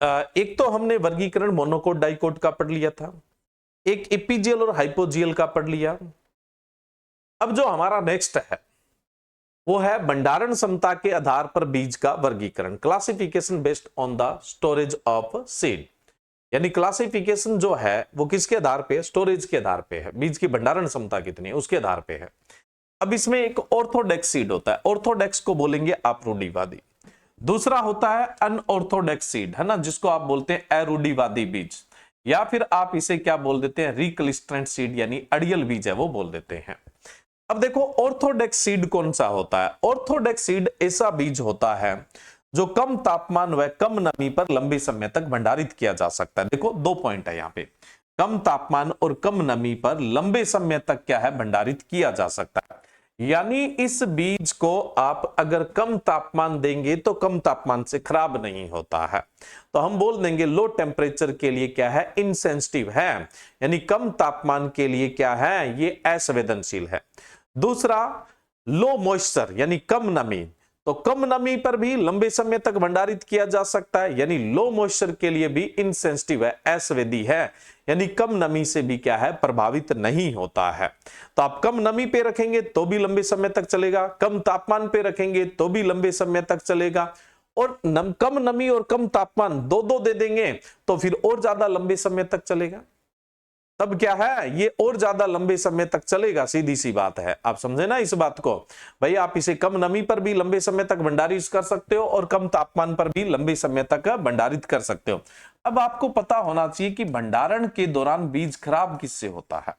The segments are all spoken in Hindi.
एक तो हमने वर्गीकरण मोनोकोट डाइकोट का पढ़ लिया था, एक एपीजियल और हाइपोजियल का पढ़ लिया। अब जो हमारा नेक्स्ट है वो है भंडारण क्षमता के आधार पर बीज का वर्गीकरण, classification based on the storage of seed. यानी क्लासिफिकेशन जो है वो किसके आधार पे है? स्टोरेज के आधार पे है, बीज की भंडारण क्षमता कितनी है उसके आधार पे है। अब इसमें एक ऑर्थोडॉक्स सीड होता है, ऑर्थोडॉक्स को बोलेंगे आप रूढ़िवादी। दूसरा होता है अनऑर्थोडॉक्स सीड, है ना, जिसको आप बोलते हैं अरूढ़िवादी बीज, या फिर आप इसे क्या बोल देते हैं? रिकलिस्ट्रेंट सीड, यानी अड़ियल बीज है वो बोल देते हैं। अब देखो ऑर्थोडॉक्स सीड कौन सा होता है? ऑर्थोडॉक्स सीड ऐसा बीज होता है जो कम तापमान व कम नमी पर लंबे समय तक भंडारित किया जा सकता है। देखो दो पॉइंट है यहाँ पे, कम तापमान और कम नमी पर लंबे समय तक क्या है? भंडारित किया जा सकता है। यानी इस बीज को आप अगर कम तापमान देंगे तो कम तापमान से खराब नहीं होता है, तो हम बोल देंगे लो टेम्परेचर के लिए क्या है? इनसेंसिटिव है, यानी कम तापमान के लिए क्या है? ये असंवेदनशील है। दूसरा लो मॉइस्चर यानी कम नमी, तो कम नमी पर भी लंबे समय तक भंडारित किया जा सकता है, यानी लो मॉइस्चर के लिए भी इनसेंसिटिव है, असंवेदी है, यानी कम नमी से भी क्या है? प्रभावित नहीं होता है। तो आप कम नमी पे रखेंगे तो भी लंबे समय तक चलेगा, कम तापमान पे रखेंगे तो भी लंबे समय तक चलेगा, और कम नमी और कम तापमान दो दो दे देंगे तो फिर और ज्यादा लंबे समय तक चलेगा। तब क्या है? ये और ज्यादा लंबे समय तक चलेगा, सीधी सी बात है। आप समझे ना इस बात को? भाई आप इसे कम नमी पर भी लंबे समय तक भंडारित कर सकते हो और कम तापमान पर भी लंबे समय तक भंडारित कर सकते हो। अब आपको पता होना चाहिए कि भंडारण के दौरान बीज खराब किससे होता है?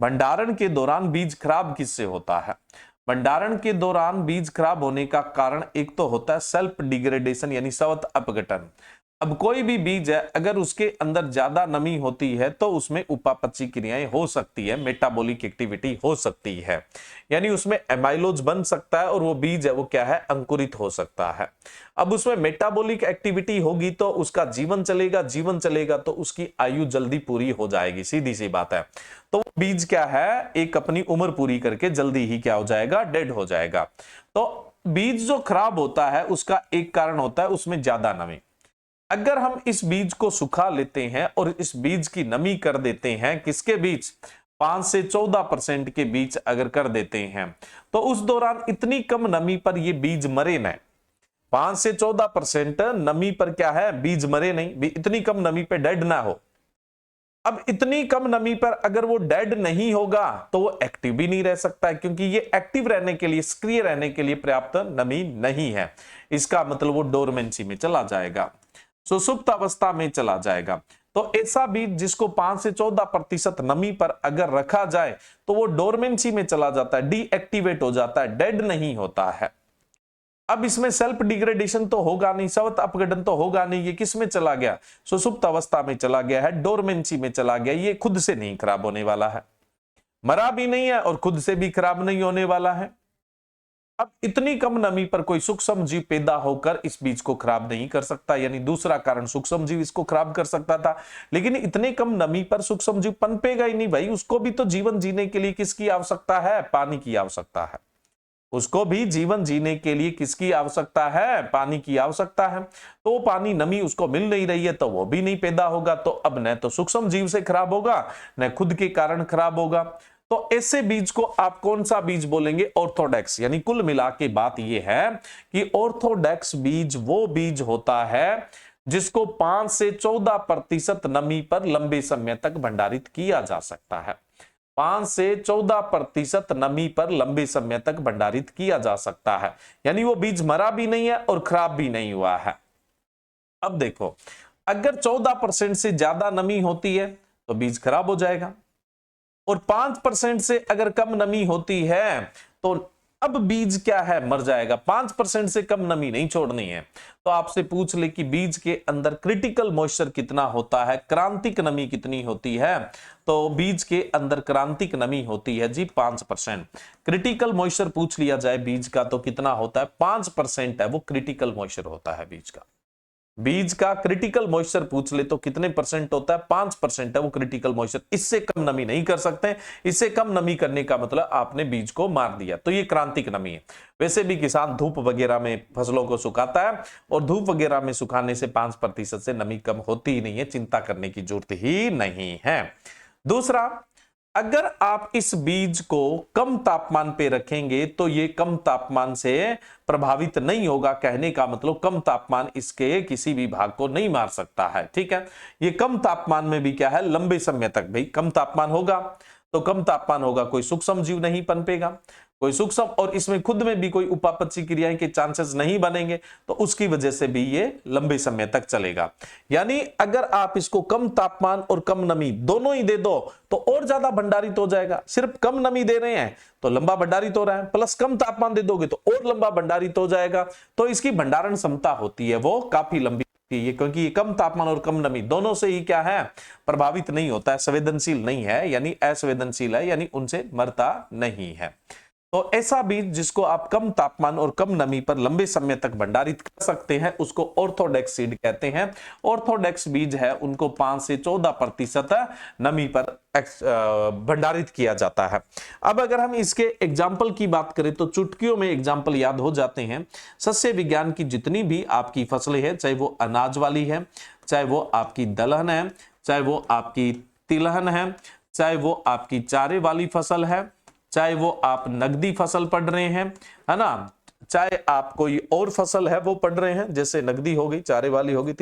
भंडारण के दौरान बीज खराब किससे होता है? भंडारण के दौरान बीज खराब होने का कारण एक तो होता है सेल्फ डिग्रेडेशन, यानी स्वत अपघटन। अब कोई भी बीज है अगर उसके अंदर ज्यादा नमी होती है तो उसमें उपापचयी क्रियाएं हो सकती है, मेटाबॉलिक एक्टिविटी हो सकती है, यानी उसमें एमाइलोज बन सकता है और वो बीज है वो क्या है? अंकुरित हो सकता है। अब उसमें मेटाबॉलिक एक्टिविटी होगी तो उसका जीवन चलेगा, जीवन चलेगा तो उसकी आयु जल्दी पूरी हो जाएगी, सीधी सी बात है। तो वो बीज क्या है? एक अपनी उम्र पूरी करके जल्दी ही क्या हो जाएगा? डेड हो जाएगा। तो बीज जो खराब होता है उसका एक कारण होता है उसमें ज्यादा नमी। अगर हम इस बीज को सुखा लेते हैं और इस बीज की नमी कर देते हैं, किसके बीच? 5 से 14% के बीच अगर कर देते हैं तो उस दौरान इतनी कम नमी पर ये बीज मरे नहीं। 5 से 14% नमी पर क्या है? बीज मरे नहीं, इतनी कम नमी पे डेड ना हो। अब इतनी कम नमी पर अगर वो डेड नहीं होगा तो वो एक्टिव भी नहीं रह सकता है, क्योंकि ये एक्टिव रहने के लिए, सक्रिय रहने के लिए पर्याप्त नमी नहीं है। इसका मतलब वो डोरमेंसी में चला जाएगा, सुसुप्त अवस्था में चला जाएगा। तो ऐसा बीज जिसको 5 से 14% नमी पर अगर रखा जाए तो वो डोरमेंसी में चला जाता है, डीएक्टिवेट हो जाता है, डेड नहीं होता है। अब इसमें सेल्फ डिग्रेडेशन तो होगा नहीं, स्वत अपघटन तो होगा नहीं, ये किस में चला गया? सुसुप्त अवस्था में चला गया है, डोरमेंसी में चला गया। ये खुद से नहीं खराब होने वाला है, मरा भी नहीं है और खुद से भी खराब नहीं होने वाला है। अब इतनी कम नमी पर कोई सूक्ष्म जीव पैदा होकर इस बीज को खराब नहीं कर सकता, यानी दूसरा कारण सूक्ष्म जीव इसको खराब कर सकता था, लेकिन इतने कम नमी पर सूक्ष्म जीव पनपेगा ही नहीं भाई। उसको भी तो जीवन जीने के लिए किसकी आवश्यकता है? पानी की आवश्यकता है। उसको भी जीवन जीने के लिए किसकी आवश्यकता है? पानी की आवश्यकता है। तो वो पानी, नमी उसको मिल नहीं रही है तो वो भी नहीं पैदा होगा। तो अब न तो सूक्ष्म जीव से खराब होगा न खुद के कारण खराब होगा। तो ऐसे बीज को आप कौन सा बीज बोलेंगे? ऑर्थोडॉक्स। यानी कुल मिला के बात यह है कि ऑर्थोडॉक्स बीज वो बीज होता है जिसको 5 से 14% नमी पर लंबे समय तक भंडारित किया जा सकता है। 5 से 14% नमी पर लंबे समय तक भंडारित किया जा सकता है, यानी वो बीज मरा भी नहीं है और खराब भी नहीं हुआ है। अब देखो, अगर 14% से ज्यादा नमी होती है तो बीज खराब हो जाएगा, और 5% से अगर कम नमी होती है तो अब बीज क्या है? मर जाएगा। 5% से कम नमी नहीं छोड़नी है। तो आपसे पूछ ले कि बीज के अंदर क्रिटिकल मॉइस्चर कितना होता है, क्रांतिक नमी कितनी होती है? तो बीज के अंदर क्रांतिक नमी होती है जी 5%। क्रिटिकल मॉइस्चर पूछ लिया जाए बीज का तो कितना होता है? 5% है वो क्रिटिकल मॉइस्चर होता है बीज का। बीज का क्रिटिकल मॉइस्चर पूछ ले तो कितने परसेंट होता है, 5% है वो क्रिटिकल मॉइस्चर, इससे कम नमी नहीं कर सकते। इससे कम नमी करने का मतलब आपने बीज को मार दिया, तो ये क्रांतिक नमी है। वैसे भी किसान धूप वगैरह में फसलों को सुखाता है और धूप वगैरह में सुखाने से 5% से नमी कम होती ही नहीं है, चिंता करने की जरूरत ही नहीं है। दूसरा, अगर आप इस बीज को कम तापमान पे रखेंगे तो ये कम तापमान से प्रभावित नहीं होगा। कहने का मतलब कम तापमान इसके किसी भी भाग को नहीं मार सकता है, ठीक है। ये कम तापमान में भी क्या है, लंबे समय तक, भाई कम तापमान होगा तो कम तापमान होगा, कोई सूक्ष्म जीव नहीं पनपेगा, कोई सूक्ष्म, और इसमें खुद में भी कोई उपापचय क्रियाएं के चांसेस नहीं बनेंगे, तो उसकी वजह से भी ये लंबे समय तक चलेगा। यानी अगर आप इसको कम तापमान और कम नमी दोनों ही दे दो तो और ज्यादा भंडारित हो जाएगा। सिर्फ कम नमी दे रहे हैं तो लंबा भंडारित हो रहा है, प्लस कम तापमान दे दोगे तो और लंबा भंडारित हो जाएगा। तो इसकी भंडारण क्षमता होती है वो काफी लंबी, ये क्योंकि ये कम तापमान और कम नमी दोनों से ही क्या है, प्रभावित नहीं होता है, संवेदनशील नहीं है, यानी असंवेदनशील है, यानी उनसे मरता नहीं है। तो ऐसा बीज जिसको आप कम तापमान और कम नमी पर लंबे समय तक भंडारित कर सकते हैं उसको ऑर्थोडॉक्स सीड कहते हैं। ऑर्थोडॉक्स बीज है उनको 5 से 14% नमी पर भंडारित किया जाता है। अब अगर हम इसके एग्जाम्पल की बात करें तो चुटकियों में एग्जाम्पल याद हो जाते हैं। सस्य विज्ञान की जितनी भी आपकी फसलें हैं, चाहे वो अनाज वाली है, चाहे वो आपकी दलहन है, चाहे वो आपकी तिलहन है, चाहे वो आपकी चारे वाली फसल है, चाहे वो आप नगदी फसल पढ़ रहे हैं, है ना, चाहे आप कोई और फसल है वो पढ़ रहे हैं, जैसे नगदी हो गई, चारे वाली होगी,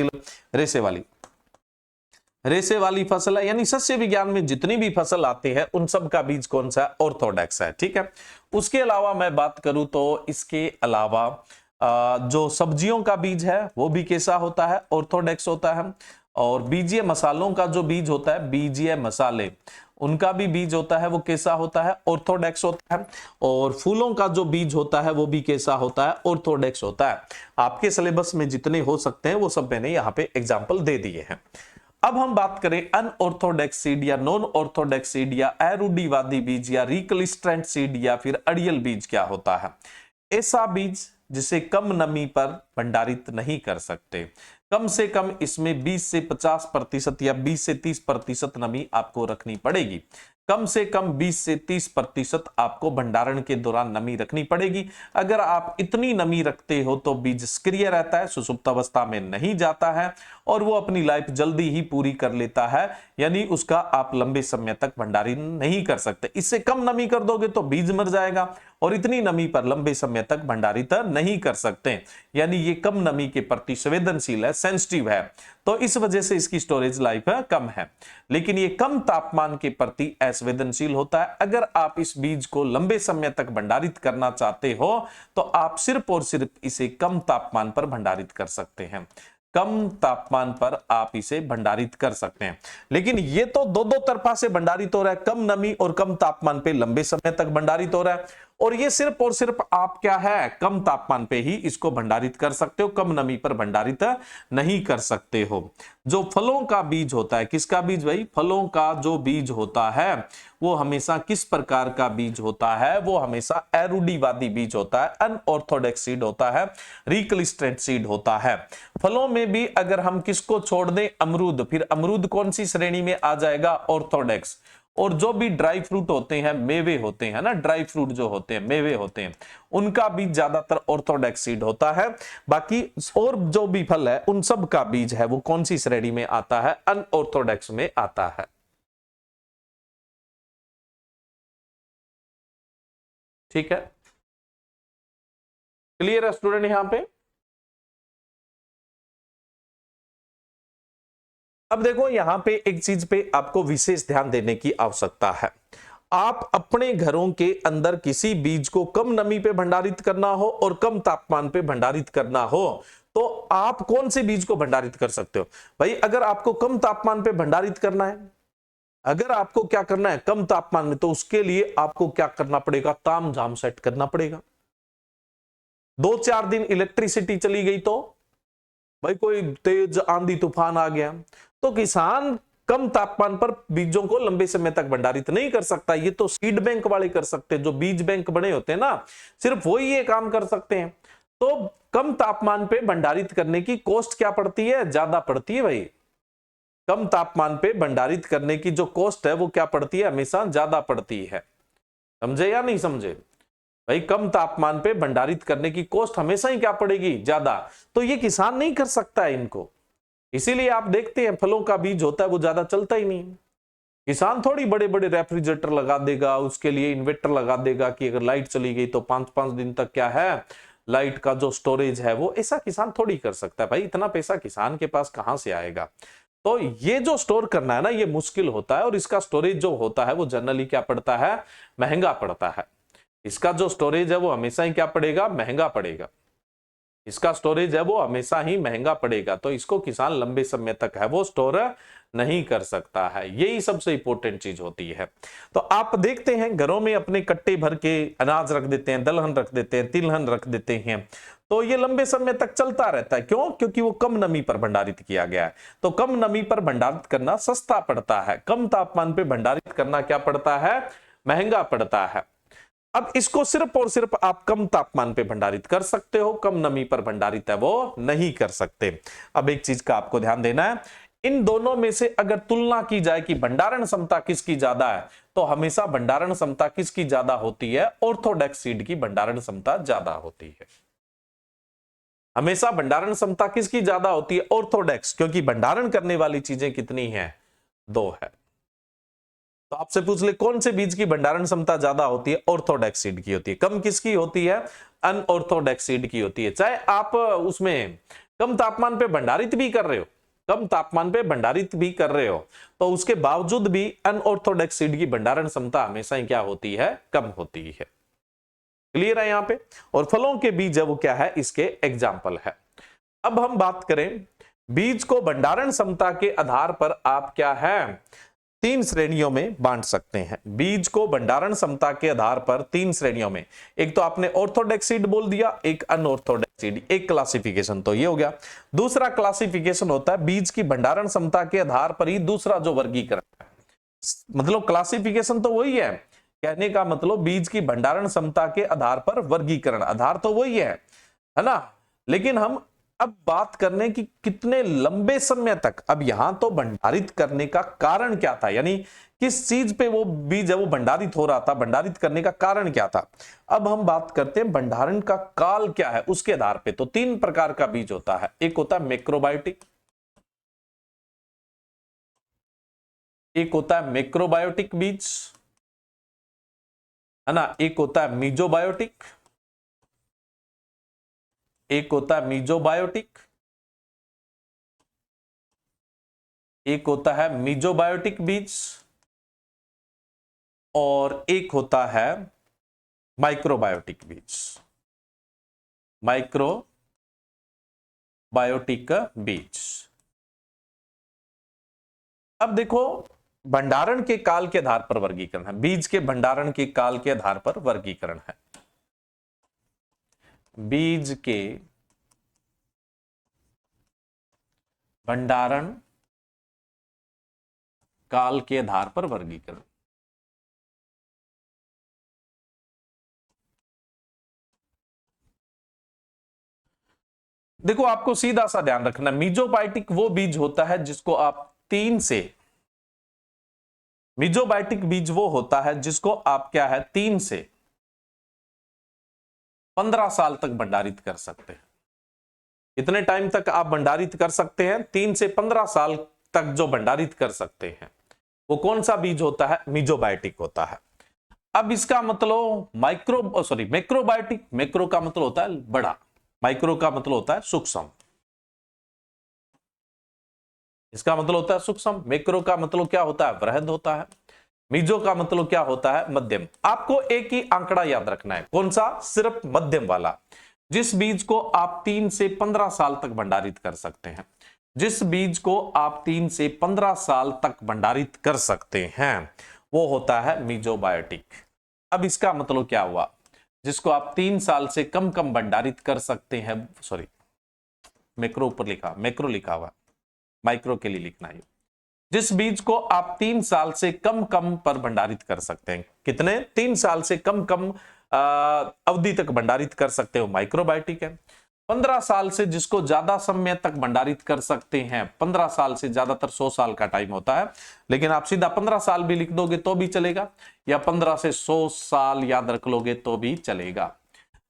रेसे वाली फसल है, यानी सस्य विज्ञान में जितनी भी फसल आते हैं उन सब का बीज कौन सा है, ऑर्थोडॉक्स है, ठीक है। उसके अलावा मैं बात करूं तो इसके अलावा जो सब्जियों का बीज है वो भी कैसा होता है, ऑर्थोडॉक्स होता है। और बीजीय मसालों का जो बीज होता है, बीजीय मसाले, उनका भी बीज होता है वो कैसा होता है, ऑर्थोडॉक्स होता है। और फूलों का जो बीज होता है वो भी कैसा होता है, ऑर्थोडॉक्स होता है। आपके सिलेबस में जितने हो सकते हैं वो सब मैंने यहाँ पे एग्जाम्पल दे दिए हैं। अब हम बात करें अनऑर्थोडॉक्स सीड या नॉन ऑर्थोडॉक्स सीड या एरूढ़िवादी बीज या रिकलिस्ट्रेंट सीड या फिर अड़ियल बीज क्या होता है। ऐसा बीज जिसे कम नमी पर भंडारित नहीं कर सकते, कम से कम इसमें 20 से 50% या 20 से 30% नमी आपको रखनी पड़ेगी। कम से कम 20 से 30% आपको भंडारण के दौरान नमी रखनी पड़ेगी। अगर आप इतनी नमी रखते हो तो बीज सक्रिय रहता है, सुसुप्त अवस्था में नहीं जाता है और वो अपनी लाइफ जल्दी ही पूरी कर लेता है, यानी उसका आप लंबे समय तक भंडारण नहीं कर सकते। इससे कम नमी कर दोगे तो बीज मर जाएगा और इतनी नमी पर लंबे समय तक भंडारित नहीं कर सकते, यानी ये कम नमी के प्रति संवेदनशील है, सेंसिटिव है, तो इस वजह से इसकी स्टोरेज लाइफ कम है। लेकिन ये कम तापमान के प्रति असंवेदनशील होता है। अगर आप इस बीज को लंबे समय तक भंडारित करना चाहते हो तो आप सिर्फ और सिर्फ इसे कम तापमान पर भंडारित कर सकते हैं, कम तापमान पर आप इसे भंडारित कर सकते हैं। लेकिन ये तो दो तरफा से भंडारित हो रहा है, कम नमी और कम तापमान पे लंबे समय तक भंडारित हो रहा है, और ये सिर्फ और सिर्फ आप क्या है, कम तापमान पे ही इसको भंडारित कर सकते हो, कम नमी पर भंडारित नहीं कर सकते हो। जो फलों का बीज होता है, किसका बीज भाई, फलों का जो बीज होता है वो हमेशा किस प्रकार का बीज होता है, वो हमेशा एरूढ़िवादी बीज होता है, अनऑर्थोडॉक्स सीड होता है, रिकलिस्ट्रेंट सीड होता है। फलों में भी अगर हम किसको छोड़ दें, अमरूद, फिर अमरूद कौन सी श्रेणी में आ जाएगा, ऑर्थोडॉक्स। और जो भी ड्राई फ्रूट होते हैं, मेवे होते हैं ना, ड्राई फ्रूट जो होते हैं, मेवे होते हैं, उनका बीज ज्यादातर ऑर्थोडॉक्स सीड होता है। बाकी और जो भी फल है उन सब का बीज है वो कौन सी श्रेणी में आता है, अनऑर्थोडॉक्स में आता है। ठीक है, क्लियर है स्टूडेंट यहां पे। अब देखो यहां पे एक चीज पे आपको विशेष ध्यान देने की आवश्यकता है। आप अपने घरों के अंदर किसी बीज को कम नमी पे भंडारित करना हो और कम तापमान पे भंडारित करना हो तो आप कौन से बीज को भंडारित कर सकते हो भाई। अगर आपको कम तापमान पे भंडारित करना है, अगर आपको क्या करना है कम तापमान में, तो उसके लिए आपको क्या करना पड़ेगा, तामझाम सेट करना पड़ेगा। 2-4 दिन इलेक्ट्रिसिटी चली गई तो भाई, कोई तेज आंधी तूफान आ गया तो किसान कम तापमान पर बीजों को लंबे समय तक भंडारित नहीं कर सकता। ये तो सीड बैंक वाले कर सकते हैं, जो बीज बैंक बने होते हैं ना, सिर्फ वही ये काम कर सकते हैं। तो कम तापमान पे भंडारित करने की कॉस्ट क्या पड़ती है, ज्यादा पड़ती है भाई। कम तापमान पे भंडारित करने की जो कॉस्ट है वो क्या पड़ती है, हमेशा ज्यादा पड़ती है। समझे या नहीं समझे भाई, कम तापमान पे भंडारित करने की कॉस्ट हमेशा ही क्या पड़ेगी, ज्यादा। तो ये किसान नहीं कर सकता है इनको, इसीलिए आप देखते हैं फलों का बीज होता है वो ज्यादा चलता ही नहीं। किसान थोड़ी बड़े बड़े रेफ्रिजरेटर लगा देगा, उसके लिए इन्वर्टर लगा देगा कि अगर लाइट चली गई तो 5-5 दिन तक क्या है, लाइट का जो स्टोरेज है वो, ऐसा किसान थोड़ी कर सकता है भाई। इतना पैसा किसान के पास कहां से आएगा। तो ये जो स्टोर करना है ना, ये मुश्किल होता है, और इसका स्टोरेज जो होता है वो जनरली क्या पड़ता है, महंगा पड़ता है। इसका जो स्टोरेज है वो हमेशा ही क्या पड़ेगा, महंगा पड़ेगा। इसका स्टोरेज है वो हमेशा ही महंगा पड़ेगा, तो इसको किसान लंबे समय तक है वो स्टोर नहीं कर सकता है। यही सबसे इंपॉर्टेंट चीज होती है। तो आप देखते हैं घरों में अपने कट्टे भर के अनाज रख देते हैं, दलहन रख देते हैं, तिलहन रख देते हैं, तो ये लंबे समय तक चलता रहता है। क्यों? क्योंकि वो कम नमी पर भंडारित किया गया है। तो कम नमी पर भंडारित करना सस्ता पड़ता है, कम तापमान पर भंडारित करना क्या पड़ता है, महंगा पड़ता है। अब इसको सिर्फ और सिर्फ आप कम तापमान पे भंडारित कर सकते हो, कम नमी पर भंडारित है वो नहीं कर सकते। अब एक चीज का आपको ध्यान देना है, इन दोनों में से अगर तुलना की जाए कि भंडारण क्षमता किसकी ज्यादा है, तो हमेशा भंडारण क्षमता किसकी ज्यादा होती है, ऑर्थोडॉक्स सीड की भंडारण क्षमता ज्यादा होती है। हमेशा भंडारण क्षमता किसकी ज्यादा होती है, ऑर्थोडॉक्स, क्योंकि भंडारण करने वाली चीजें कितनी है, 2 है। तो आपसे पूछ ले कौन से बीज की भंडारण क्षमता ज्यादा होती है, ऑर्थोडॉक्स सीड की होती है। कम किसकी होती है, अनऑर्थोडॉक्स सीड की होती है। चाहे आप उसमें कम तापमान पे भंडारित भी कर रहे हो, कम तापमान पे भंडारित भी कर रहे हो, तो उसके बावजूद भी अनऑर्थोडॉक्स सीड की भंडारण क्षमता हमेशा ही क्या होती है, कम होती है। क्लियर है यहां पे। और फलों के बीज है वो क्या है, इसके एग्जाम्पल है। अब हम बात करें बीज को भंडारण क्षमता के आधार पर आप क्या है, 3 श्रेणियों में बांट सकते हैं। बीज को भंडारण क्षमता के आधार पर 3 श्रेणियों में, एक तो आपने ऑर्थोडॉक्स सीड बोल दिया, एक अनऑर्थोडॉक्स सीड, एक क्लासिफिकेशन तो ये हो गया। दूसरा क्लासिफिकेशन होता है बीज की भंडारण क्षमता के आधार पर ही दूसरा जो वर्गीकरण है, मतलब क्लासिफिकेशन तो वही है, कहने का मतलब बीज की भंडारण क्षमता के आधार पर वर्गीकरण, आधार तो वही है ना। लेकिन हम अब बात करने की कितने लंबे समय तक, अब यहां तो भंडारित करने का कारण क्या था, यानी किस चीज पे वो बीज है वो भंडारित हो रहा था, भंडारित करने का कारण क्या था। अब हम बात करते हैं भंडारण का काल क्या है, उसके आधार पे। तो 3 प्रकार का बीज होता है, एक होता है मैक्रोबायोटिक, एक होता है मैक्रोबायोटिक बीज, है ना, एक होता है मीजोबायोटिक, एक होता है मीजोबायोटिक, एक होता है मीजोबायोटिक बीज, और एक होता है माइक्रोबायोटिक बीज, माइक्रोबायोटिक बीज। अब देखो भंडारण के काल के आधार पर वर्गीकरण है, बीज के भंडारण के काल के आधार पर वर्गीकरण है। बीज के भंडारण काल के आधार पर वर्गीकरण। देखो आपको सीधा सा ध्यान रखना, मीजोबायोटिक वो बीज होता है जिसको आप 3 से, मीजोबायोटिक बीज वो होता है जिसको आप क्या है 3 से 15 साल तक भंडारित कर सकते हैं। इतने टाइम तक आप भंडारित कर सकते हैं, 3 से 15 साल तक जो भंडारित कर सकते हैं वो कौन सा बीज होता है, मीजोबायोटिक होता है। अब इसका मतलब मैक्रोबायोटिक, मैक्रो का मतलब होता है बड़ा, माइक्रो का मतलब होता है सूक्ष्म, इसका मतलब होता है सूक्ष्म। मैक्रो का मतलब क्या होता है, वृहद होता है। मीजो का मतलब क्या होता है, मध्यम। आपको एक ही आंकड़ा याद रखना है, कौन सा, सिर्फ मध्यम वाला। जिस बीज को आप 3 से 15 साल तक भंडारित कर सकते हैं, जिस बीज को आप 3 से 15 साल तक भंडारित कर सकते हैं वो होता है मीजोबायोटिक। अब इसका मतलब क्या हुआ, जिसको आप 3 साल से कम भंडारित कर सकते हैं, सॉरी मैक्रो ऊपर लिखा, मैक्रो लिखा हुआ, माइक्रो के लिए लिखना है। जिस बीज को आप 3 साल से कम पर भंडारित कर सकते हैं, कितने, 3 साल से कम अवधि तक भंडारित कर सकते हो, माइक्रोबायोटिक है। 15 साल से जिसको ज्यादा समय तक भंडारित कर सकते हैं, 15 साल से, ज्यादातर 100 साल का टाइम होता है, लेकिन आप सीधा 15 साल भी लिख दोगे तो भी चलेगा, या 15 से 100 साल याद रख लोगे तो भी चलेगा।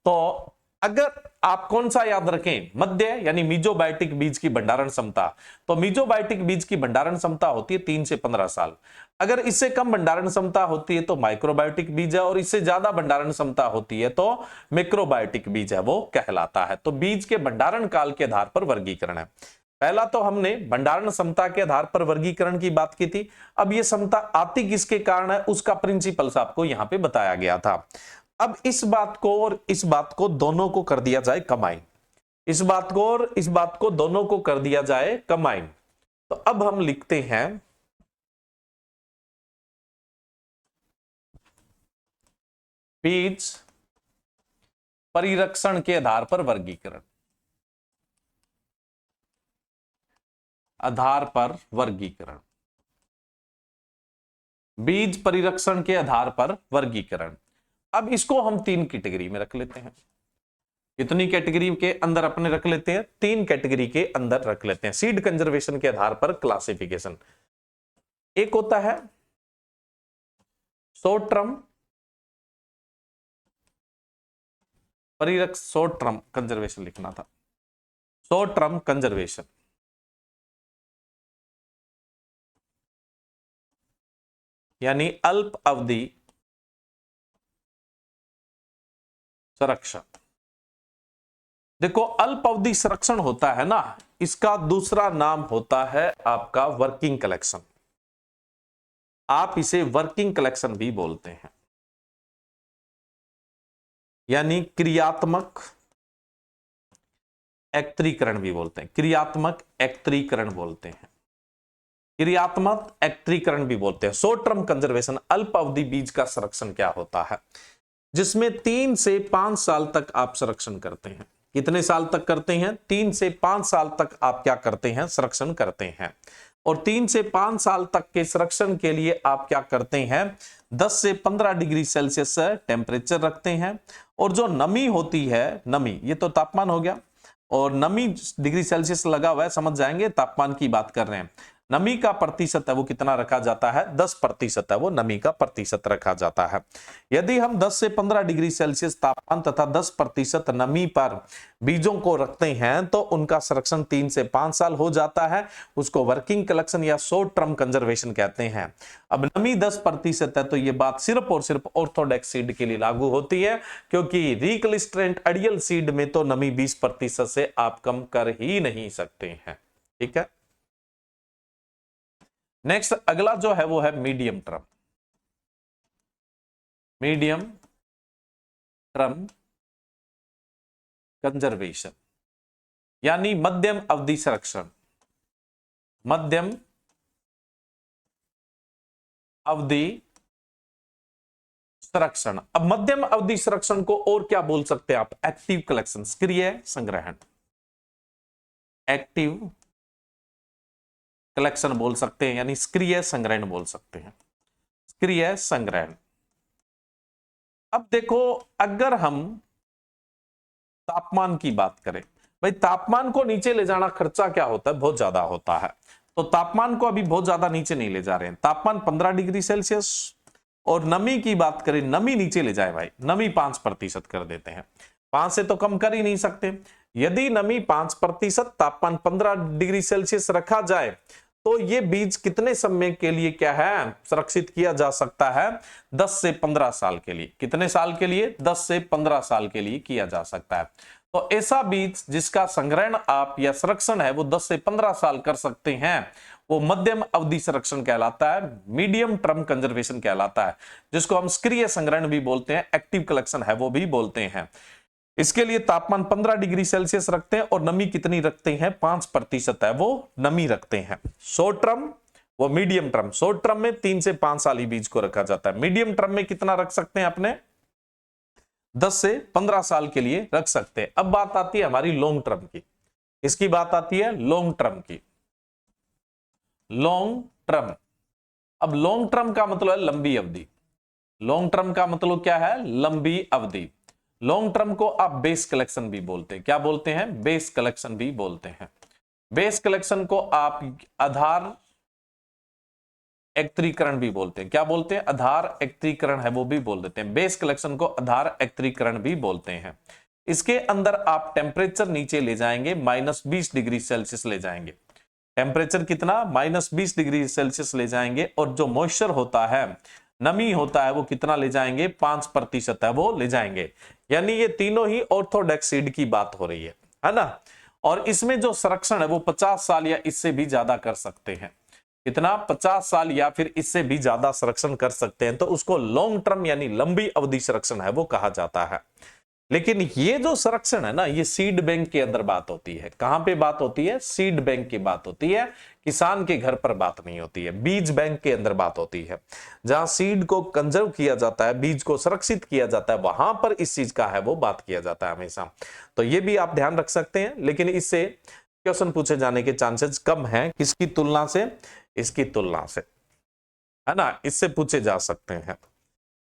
तो अगर आप कौन सा याद रखें, मध्य यानी मीजोबायोटिक बीज की भंडारण क्षमता, तो मीजोबायोटिक बीज की भंडारण क्षमता होती है 3 से 15 साल। अगर इससे कम भंडारण क्षमता होती है तो माइक्रोबायोटिक बीज है, और इससे ज्यादा भंडारण क्षमता होती है तो मैक्रोबायोटिक बीज है, वो कहलाता है। तो बीज के भंडारण काल के आधार पर वर्गीकरण है। पहला तो हमने भंडारण क्षमता के आधार पर वर्गीकरण की बात की थी। अब ये क्षमता आती किसके कारण है, उसका प्रिंसिपल्स आपको यहां पे बताया गया था। अब इस बात को और इस बात को दोनों को कर दिया जाए कंबाइन, इस बात को और इस बात को दोनों को कर दिया जाए कंबाइन। तो अब हम लिखते हैं बीज परिरक्षण के आधार पर वर्गीकरण, आधार पर वर्गीकरण, बीज परिरक्षण के आधार पर वर्गीकरण। अब इसको हम 3 कैटेगरी में रख लेते हैं। कितनी कैटेगरी के अंदर अपने रख लेते हैं, 3 कैटेगरी के अंदर रख लेते हैं। सीड कंजर्वेशन के आधार पर क्लासिफिकेशन, एक होता है शॉर्ट टर्म परिरक्षण, शॉर्ट टर्म कंजर्वेशन लिखना था, शॉर्ट टर्म कंजर्वेशन, यानी अल्प अवधि संरक्षण। देखो अल्प अवधि संरक्षण होता है ना, इसका दूसरा नाम होता है आपका वर्किंग कलेक्शन। आप इसे वर्किंग कलेक्शन भी बोलते हैं, यानी क्रियात्मक एकत्रीकरण भी बोलते हैं, क्रियात्मक एकत्रीकरण बोलते हैं, क्रियात्मक एकत्रीकरण भी बोलते हैं। शॉर्ट टर्म कंजर्वेशन, अल्प अवधि बीज का संरक्षण क्या होता है, जिसमें 3 से 5 साल तक आप संरक्षण करते हैं। कितने साल तक करते हैं, 3 से 5 साल तक आप क्या करते हैं, संरक्षण करते हैं। और 3 से 5 साल तक के संरक्षण के लिए आप क्या करते हैं, 10 से 15 डिग्री सेल्सियस टेम्परेचर रखते हैं। और जो नमी होती है, नमी ये तो तापमान हो गया, और नमी डिग्री सेल्सियस लगा हुआ है, समझ जाएंगे तापमान की बात कर रहे हैं। नमी का प्रतिशत है वो कितना रखा जाता है, 10% है वो नमी का प्रतिशत रखा जाता है। यदि हम 10 से 15 डिग्री सेल्सियस तापमान तथा 10% नमी पर बीजों को रखते हैं तो उनका संरक्षण 3 से 5 साल हो जाता है। उसको वर्किंग कलेक्शन या शॉर्ट टर्म कंजर्वेशन कहते हैं। अब नमी 10% है तो ये बात सिर्फ और सिर्फ ऑर्थोडॉक्स सीड के लिए लागू होती है, क्योंकि रिकलिस्ट्रेंट अडियल सीड में तो नमी 20% से आप कम कर ही नहीं सकते हैं। ठीक है, नेक्स्ट अगला जो है वो है medium term, medium term conservation, यानी मध्यम अवधि संरक्षण, मध्यम अवधि संरक्षण। अब मध्यम अवधि संरक्षण को और क्या बोल सकते हैं आप, एक्टिव कलेक्शन, सक्रिय संग्रहण, एक्टिव कलेक्शन बोल सकते हैं, यानी सक्रिय संग्रहण बोल सकते हैं, सक्रिय संग्रहण। अब देखो अगर हम तापमान की बात करें, भाई तापमान को नीचे ले जाना खर्चा क्या होता है, बहुत ज्यादा होता है। तो तापमान को अभी बहुत ज्यादा नीचे नहीं ले जा रहे हैं, तापमान 15 डिग्री सेल्सियस। और नमी की बात करें, नमी नीचे ले जाए भाई, नमी 5% कर देते हैं, 5 से तो कम कर ही नहीं सकते। यदि नमी 5%, तापमान 15 डिग्री सेल्सियस रखा जाए तो ये बीज कितने समय के लिए क्या है, सुरक्षित किया जा सकता है, 10 से 15 साल के लिए। कितने साल के लिए, 10 से 15 साल के लिए किया जा सकता है। तो ऐसा बीज जिसका संग्रहण आप या संरक्षण है वो 10 से 15 साल कर सकते हैं, वो मध्यम अवधि संरक्षण कहलाता है, मीडियम टर्म कंजर्वेशन कहलाता है, जिसको हम सक्रिय संग्रहण भी बोलते हैं, एक्टिव कलेक्शन है वो भी बोलते हैं। इसके लिए तापमान 15 डिग्री सेल्सियस रखते हैं और नमी कितनी रखते हैं, 5% है वो नमी रखते हैं। शॉर्ट टर्म वो मीडियम टर्म, शॉर्ट टर्म में 3 से 5 साल ही बीज को रखा जाता है, मीडियम टर्म में कितना रख सकते हैं अपने, 10 से 15 साल के लिए रख सकते हैं। अब बात आती है हमारी लॉन्ग टर्म की, इसकी बात आती है लॉन्ग टर्म की, लॉन्ग टर्म। अब लॉन्ग टर्म का मतलब है लंबी अवधि, लॉन्ग टर्म का मतलब क्या है? लंबी अवधि। लॉन्ग टर्म को आप बेस कलेक्शन भी बोलते हैं। क्या बोलते हैं? बेस कलेक्शन भी बोलते हैं। बेस कलेक्शन को आप आधार एकत्रीकरण भी बोलते हैं। क्या बोलते हैं? आधार एकत्रीकरण है वो भी बोल देते हैं। बेस कलेक्शन को आधार एकत्रीकरण भी बोलते हैं। इसके अंदर आप टेम्परेचर नीचे ले जाएंगे, -20 डिग्री सेल्सियस ले जाएंगे। टेम्परेचर कितना? -20 डिग्री सेल्सियस ले जाएंगे। और जो मॉइस्चर होता है, नमी होता है, वो कितना ले जाएंगे? 5% है वो ले जाएंगे। यानी ये तीनों ही ऑर्थोडॉक्स सीड की बात हो रही है ना। और इसमें जो संरक्षण है वो 50 साल या इससे भी ज्यादा कर सकते हैं। कितना? 50 साल या फिर इससे भी ज्यादा संरक्षण कर सकते हैं, तो उसको लॉन्ग टर्म यानी लंबी अवधि संरक्षण है वो कहा जाता है। लेकिन ये जो संरक्षण है ना, ये सीड बैंक के अंदर बात होती है। कहां पे बात होती है? सीड बैंक की बात होती है। किसान के घर पर बात नहीं होती है। बीज बैंक के अंदर बात होती है। जहां सीड को कंजर्व किया जाता है, बीज को सुरक्षित किया जाता है, वहां पर इस चीज का है वो बात किया जाता है हमेशा। तो ये भी आप ध्यान रख सकते हैं। लेकिन इससे क्वेश्चन पूछे जाने के चांसेस कम है। किसकी तुलना से? इसकी तुलना से, है ना। इससे पूछे जा सकते हैं।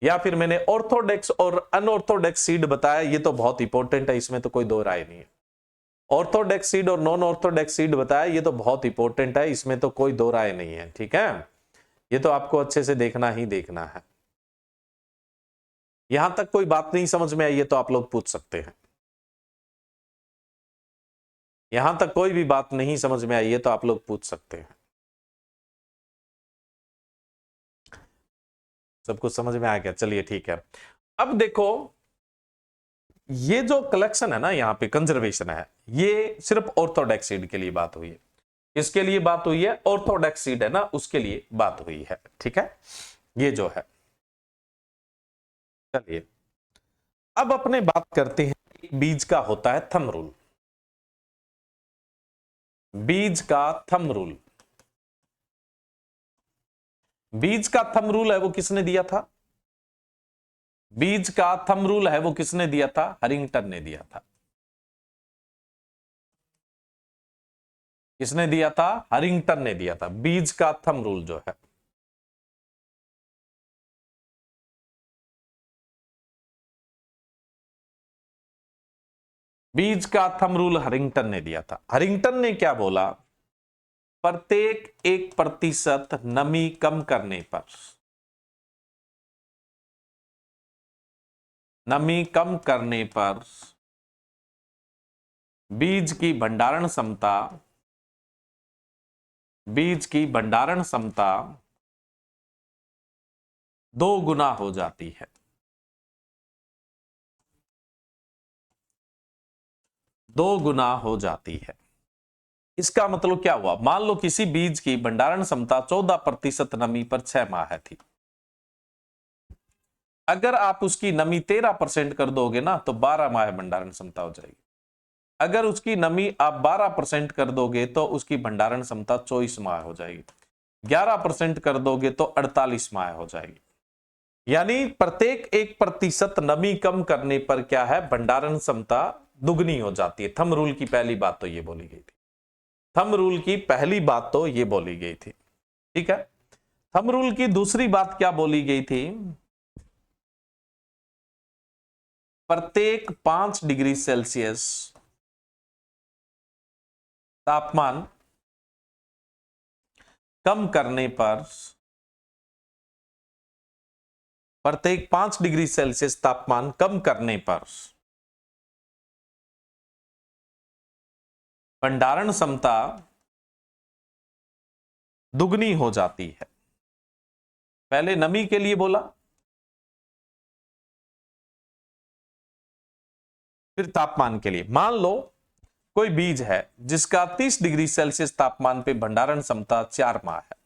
या फिर मैंने ऑर्थोडॉक्स और अनऑर्थोडॉक्स सीड बताया, ये तो बहुत इंपॉर्टेंट है, इसमें तो कोई दो राय नहीं है। ऑर्थोडॉक्स सीड और नॉन ऑर्थोडॉक्स सीड बताया, ये तो बहुत इंपॉर्टेंट है, इसमें तो कोई दो राय नहीं है। ठीक है, ये तो आपको अच्छे से देखना ही देखना है। यहां तक कोई बात नहीं समझ में आई है तो आप लोग पूछ सकते हैं। यहां तक कोई भी बात नहीं समझ में आई है तो आप लोग पूछ सकते हैं। सब कुछ समझ में आ गया? चलिए ठीक है। अब देखो, ये जो कलेक्शन है ना, यहाँ पे कंजर्वेशन है, ये सिर्फ ऑर्थोडॉक्स सीड के लिए बात हुई है। इसके लिए बात हुई है, ऑर्थोडॉक्स सीड है ना, उसके लिए बात हुई है। ठीक है, ये जो है। चलिए अब अपने बात करते हैं, बीज का होता है थंब रूल। बीज का थंब रूल। बीज का थंब रूल है वो किसने दिया था? बीज का थंब रूल है वो किसने दिया था? हरिंगटन ने दिया था। किसने दिया था? हरिंगटन ने दिया था। बीज का थंब रूल जो है, बीज का थंब रूल हरिंगटन ने दिया था। हरिंगटन ने क्या बोला? प्रत्येक 1% नमी कम करने पर, नमी कम करने पर बीज की भंडारण क्षमता, बीज की भंडारण क्षमता 2 गुना हो जाती है। 2 गुना हो जाती है। इसका मतलब क्या हुआ? मान लो किसी बीज की भंडारण क्षमता 14% नमी पर 6 माह थी। अगर आप उसकी नमी 13% कर दोगे ना, तो 12 माह भंडारण क्षमता हो जाएगी। अगर उसकी नमी आप 12% कर दोगे तो उसकी भंडारण क्षमता 24 माह हो जाएगी। 11% कर दोगे तो 48 माह हो जाएगी। यानी प्रत्येक 1% नमी कम करने पर क्या है? भंडारण क्षमता दुगनी हो जाती है। थंब रूल की पहली बात तो ये बोली गई थी। थंब रूल की पहली बात तो ये बोली गई थी। ठीक है, थंब रूल की दूसरी बात क्या बोली गई थी? प्रत्येक 5 डिग्री सेल्सियस तापमान कम करने पर, प्रत्येक 5 डिग्री सेल्सियस तापमान कम करने पर भंडारण क्षमता दुगनी हो जाती है। पहले नमी के लिए बोला, फिर तापमान के लिए। मान लो कोई बीज है जिसका 30 डिग्री सेल्सियस तापमान पे भंडारण क्षमता 4 माह है।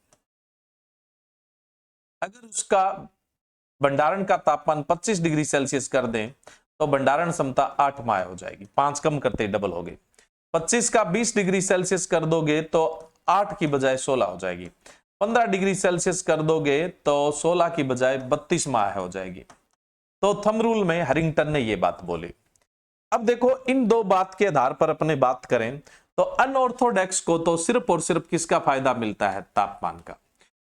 अगर उसका भंडारण का तापमान 25 डिग्री सेल्सियस कर दें तो भंडारण क्षमता 8 माह हो जाएगी। 5 कम करते डबल हो गई। 25 का 20 डिग्री सेल्सियस कर दोगे तो 8 की बजाय 16 हो जाएगी। 15 डिग्री सेल्सियस कर दोगे तो 16 की बजाय 32 माह हो जाएगी। तो थंब रूल में हरिंगटन ने यह बात बोली। अब देखो, इन दो बात के आधार पर अपने बात करें तो अनऑर्थोडॉक्स को तो सिर्फ और सिर्फ किसका फायदा मिलता है? तापमान का।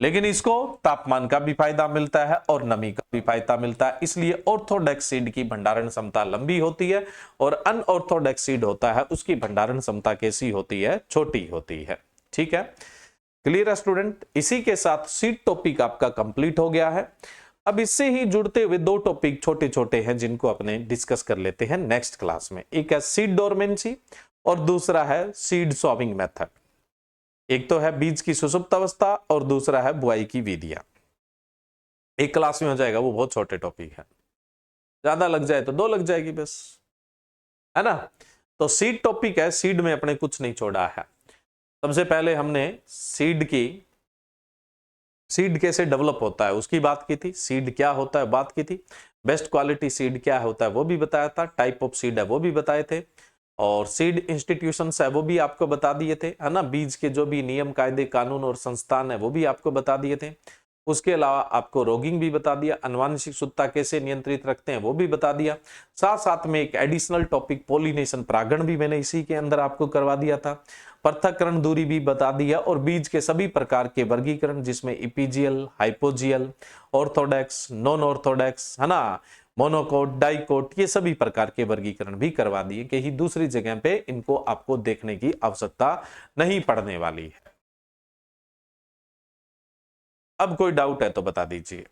लेकिन इसको तापमान का भी फायदा मिलता है और नमी का भी फायदा मिलता है, इसलिए ऑर्थोडॉक्स सीड की भंडारण क्षमता लंबी होती है और अनऑर्थोडॉक्स सीड होता है उसकी भंडारण क्षमता कैसी होती है, छोटी होती है। ठीक है, क्लियर है स्टूडेंट। इसी के साथ सीड टॉपिक आपका कंप्लीट हो गया है। अब इससे ही जुड़ते हुए दो टॉपिक छोटे छोटे हैं जिनको अपने डिस्कस कर लेते हैं नेक्स्ट क्लास में। एक है सीड डोरमेंसी और दूसरा है सीड सॉविंग मेथड। एक तो है बीज की सुसुप्त अवस्था और दूसरा है बुआई की विधियां। एक क्लास में हो जाएगा, वो बहुत छोटे टॉपिक है, ज्यादा लग जाए तो 2 लग जाएगी बस, है ना। तो सीड टॉपिक है, सीड में अपने कुछ नहीं छोड़ा है। सबसे पहले हमने सीड कैसे डेवलप होता है उसकी बात की थी, सीड क्या होता है बात की थी, बेस्ट क्वालिटी सीड क्या होता है वो भी बताया था, टाइप ऑफ सीड है वो भी बताए थे, और सीड इंस्टीट्यूशंस है वो भी आपको बता दिए थे, है ना। बीज के जो भी नियम कायदे कानून और संस्थान है वो भी आपको बता दिए थे। उसके अलावा आपको रोगिंग भी बता दिया, अनुवांशिक शुद्धता कैसे नियंत्रित रखते हैं वो भी बता दिया। साथ साथ में एक एडिशनल टॉपिक पोलिनेशन परागण भी मैंने इसी के अंदर आपको करवा दिया था। पृथक्करण दूरी भी बता दिया और बीज के सभी प्रकार के वर्गीकरण जिसमें epigeal, hypogeal, Orthodox, non Orthodox, है ना, मोनोकोट, डाइकोट, ये सभी प्रकार के वर्गीकरण भी करवा दिए कि ही दूसरी जगह पे इनको आपको देखने की आवश्यकता नहीं पड़ने वाली है। अब कोई डाउट है तो बता दीजिए।